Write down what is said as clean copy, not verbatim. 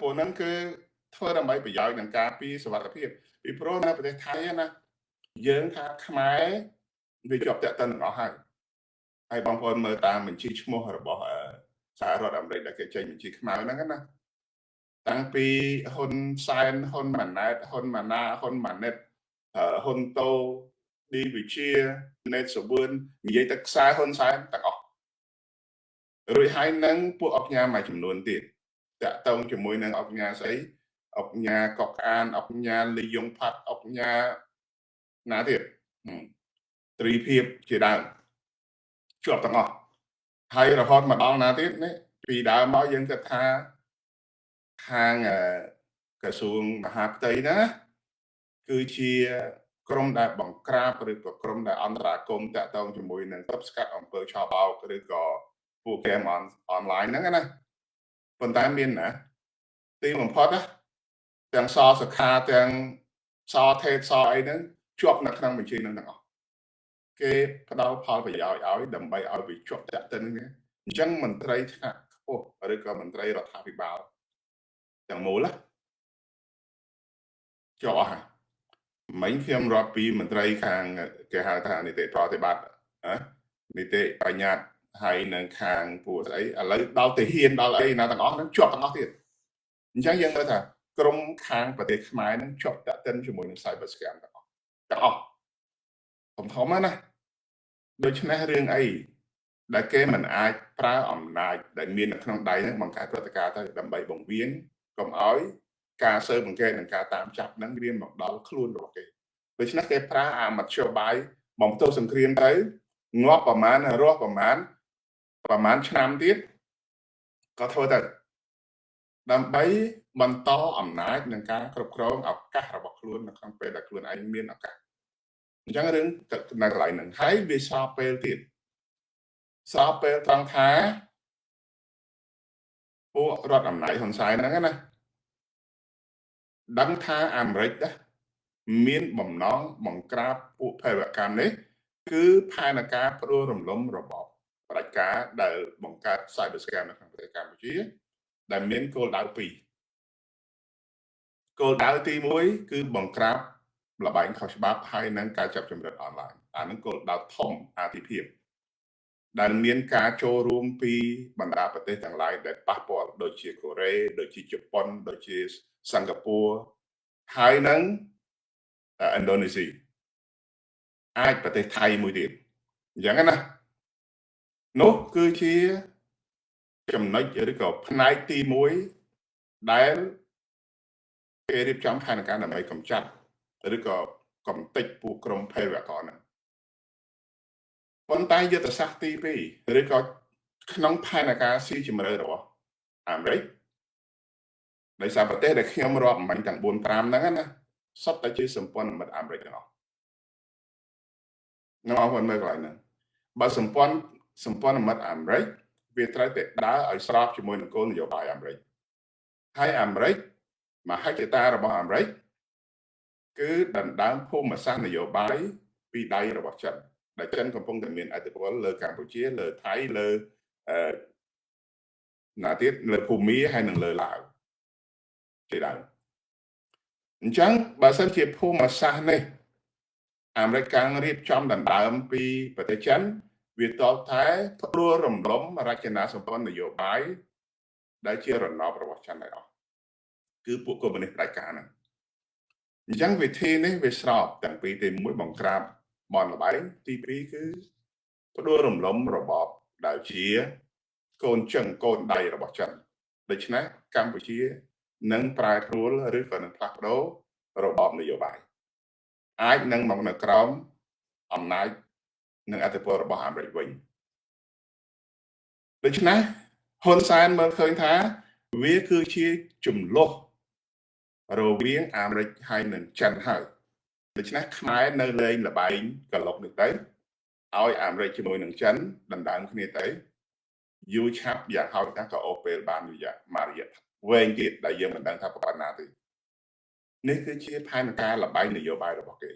ពួកហ្នឹងគឺធ្វើដើម្បីប្រយោជន៍នឹងការពីសុវត្ថិភាពពីព្រោះនៅប្រទេសថៃណាយើងថាខ្មែរវាជាប់តាក់ទិនទាំងអស់ហើយបងប្អូនមើលតាមបញ្ជីឈ្មោះរបស់សហរដ្ឋអាមេរិកដែលគេចេញបញ្ជីខ្មៅហ្នឹងណាតាំងពីហ៊ុនសែនហ៊ុនម៉ាណែតហ៊ុនម៉ាណាហ៊ុនម៉ាណិតហ៊ុនតូឌីវិជាណេតសវឿននិយាយទៅខ្សែហ៊ុនសែនទាំងអស់រួចហើយនឹងពួកអង្គការមួយចំនួនទៀតតាក់ទងជាមួយនឹងអង្គការស្អីអង្គការកកអានអង្គការលីយ៉ុងផាត់អង្គការណាទៀតត្រីភិបជាដើមជាប់ទាំងអស់ហើយរហូតមកដល់ណាទៀតនេះពីដើមមកយើងគិតថាខាងក្រសួងមហាផ្ទៃណាគឺជាក្រុមដែលបង្ក្រាបឬក៏ក្រុមដែលអន្តរាគមន៍តាក់ទងជាមួយនឹងទប់ស្កាត់អំពើឆបោកឬក៏ពួកហ្គេមអនឡាញហ្នឹងណាប៉ុន្តែមានណាទីបំផុតណាទាំងសសុខាទាំងសថេតសអីហ្នឹងជាប់នៅក្នុងបញ្ជីហ្នឹងទាំងអស់គេផ្ដល់ផលប្រយោជន៍ឲ្យដើម្បីឲ្យវាជាប់តាក់ទិននេះអញ្ចឹងមន្ត្រីថ្នាក់ខ្ពស់ឬក៏មន្ត្រីរដ្ឋាភិបាលទាំងមូលជាប់អស់ហើយមិញខ្ញុំរាប់ពីមន្ត្រីខាងគេហៅថានីតិប្រតិបត្តិនីតិបញ្ញត្តិហើយនឹងខាងពួកស្អីឥឡូវដល់ទៅហ៊ានដល់អីណាទាំងអស់ហ្នឹងជាប់ទាំងអស់ទៀតអញ្ចឹងយើងមើលថាក្រុមខាងប្រទេសខ្មែរហ្នឹងជាប់តាក់ទិនជាមួយនឹង Cyber Scam ទាំងអស់ធំណាដូច្នេះរឿងអីដែលគេមិនអាចប្រើអំណាចដែលមាននៅក្នុងដៃហ្នឹងបង្កើតព្រឹត្តិការណ៍ទៅដើម្បីបង្រៀនកុំឲ្យការស៊ើបអង្កេតនិងការតាមចាប់ហ្នឹងរៀនមកដល់ខ្លួនរបស់គេដូច្នេះគេប្រើអាមធ្យោបាយបំផ្ទុះសង្គ្រាមទៅងាប់ប្រមាណរស់ប្រមាណឆ្នាំទៀតក៏ធ្វើទៅដើម្បីបន្តអំណាចនឹងការគ្រប់គ្រងឱកាសរបស់ខ្លួននៅក្នុងពេលដែលខ្លួនឯងមានឱកាសអញ្ចឹងរឿងនៅកន្លែងហ្នឹងហើយវាស្របពេលទៀតស្របពេលត្រង់ថាពួករដ្ឋអំណាចហ៊ុនសែនហ្នឹងណាដឹងថាអាមេរិកមានបំណងបង្ក្រាបពួកភេរវកម្មនេះគឺផែនការផ្ដួលរំលំរបបផ្ដាច់ការដែលបង្កើត Cyber Scam នៅក្នុងប្រទេសកម្ពុជាដែលមានគោលដៅ2គោលដៅទី1គឺបង្ក្រាបលបែងខុសច្បាប់ហើយនឹងការចាប់ចម្រិតអនឡាញអានឹងគោលដៅធំអាទិភាពដែលមានការចូលរួមពីបណ្ដាប្រទេសទាំងឡាយដែលប៉ះពាល់ដូចជាកូរ៉េដូចជាជប៉ុនដូចជាសិង្ហបុរីហើយនឹងឥណ្ឌូនេស៊ីអាចប្រទេសថៃមួយទៀតអញ្ចឹងណានោះគឺជាចំណុចឬក៏ផ្នែកទី1ដែលគេរៀបចំផែនការដើម្បីកម្ចាត់ឬក៏កំទេចពួកក្រុមភេរវកម្មហ្នឹងប៉ុន្តែយុទ្ធសាស្ត្រទី2ឬក៏ក្នុងផែនការស៊ីជម្រៅរបស់អាមេរិកដោយសារប្រទេសដែលខ្ញុំរាប់មិញទាំង4 5ហ្នឹងណាសុទ្ធតែជាសម្ព័ន្ធមិត្តអាមេរិកទាំងអស់នៅអស់មើលកន្លែងហ្នឹងបើសម្ព័ន្ធមិត្តអាមេរិកវាត្រូវតែដើរឲ្យស្របជាមួយនឹងគោលនយោបាយអាមេរិកហើយអាមេរិកមហិច្ឆតារបស់អាមេរិកគឺដណ្ដើមភូមិសាស្ត្រនយោបាយពីដៃរបស់ចិនដែលចិនកំពុងតែមានឥទ្ធិពលលើកម្ពុជាលើថៃលើណាទៀតលើភូមាហើយនឹងលើឡាវជាដើមអញ្ចឹងបើសិនជាភូមិសាស្ត្រនេះអាមេរិកកាំងរៀបចំដណ្ដើមពីប្រទេសចិនវាតបតែផ្ដួលរំលំរចនាសម្ព័ន្ធនយោបាយដែលជារណបរបស់ចិនទាំងអស់គឺពួកកុម្មុយនីសផ្ដាច់ការហ្នឹងអញ្ចឹងវិធីនេះវាស្របទាំងពីរទី1បង្ក្រាបបនលបែងទី2គឺផ្ដួលរំលំរបបដែលជាកូនជើងកូនដៃរបស់ចិនដូច្នេះកម្ពុជានឹងប្រែប្រួលឬក៏នឹងផ្លាស់ប្ដូររបបនយោបាយអាចនឹងមកនៅក្រោមអំណាចនិងអធិបតេយ្យរបស់អាមេរិកវិញដូច្នេះហ៊ុនសែនមើលឃើញថាវាគឺជាចំនួនរវាងអាមេរិកហើយនិងចិនហើយដូច្នេះខ្មែរនៅលេងលបែងកឡុកនេះទៅឲ្យអាមេរិកជាមួយនឹងចិនដណ្ដើមគ្នាទៅយូរឆាប់យ៉ាងហោចណាស់ក៏អូពេលបានរយៈវែងទៀតដែលយើងមិនដឹងថាប៉ុណ្ណាទេនេះគឺជាផែនការលបែងនយោបាយរបស់គេ